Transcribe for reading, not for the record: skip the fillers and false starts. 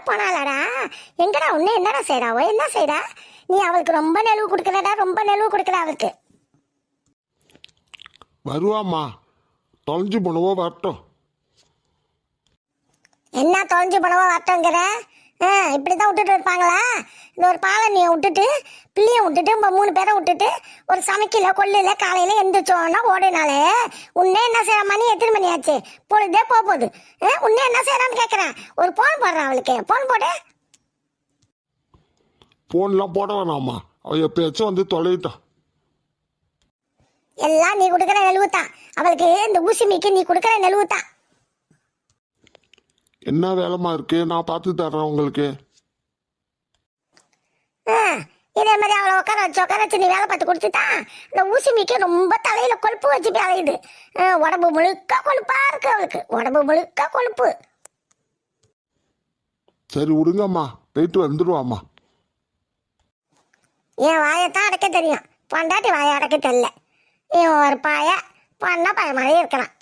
போனாலடா. எங்கடா உன்ன என்னடா செய்யறாவோ? என்ன செய்யறா நீ? அவளுக்கு ரொம்ப நெலவு கொடுக்கறடா, ரொம்ப நெலவு கொடுக்கற அவளுக்கு. வருவாம்மா, தொலைஞ்சு போனவோ வரட்டும். என்ன தொலைஞ்சு போனவோ வரட்டும்ங்கிற? இப்படிதான் விட்டுட்டு இருப்பாங்களா? இந்த ஒரு பாலனியை விட்டுட்டு, பிள்ளைய விட்டுட்டு, 3 பேரை விட்டுட்டு, ஒரு சமைக்கல கொள்ளையில காலையில எந்திரிச்சோன்னா ஓடினாலே உன்னே என்ன செய்யற? மணி எத்தனை மணி ஆச்சு? பொழுதே போகுது. உன்னே என்ன செய்யறான்னு கேட்கறேன். ஒரு போன் போடுறான் அவளுக்கு, போன் போடு. போன்லாம் போட வேணாம்மா, அவ எப்பயாச்சும் வந்து தொலையிட்டான். எல்லாம் நீ கொடுக்குற நெலுவுத்தான் அவளுக்கு. இந்த ஊசி மீக்கு நீ கொடுக்குற நெலுவுத்தான். என்ன வேலைமா இருக்கு, நான் பார்த்து தர்றேன் உங்களுக்கு. இதே மாதிரி அவளை உட்கார வச்சு நீ வேலை பார்த்து கொடுத்துட்டான். இந்த ஊசி மீக்கு ரொம்ப தலையில கொழுப்பு வச்சு வேலையுது. உடம்பு முழுக்க கொழுப்பா இருக்கு அவளுக்கு, உடம்பு முழுக்க கொழுப்பு. சரி விடுங்கம்மா, போயிட்டு வந்துடுவாம்மா. என் வாயத்தான் அடைக்க தெரியும், பொண்டாட்டி வாயை அடைக்க தெரியல. இவன் ஒரு பாய பண்ண பாய மாதிரி இருக்கிறான்.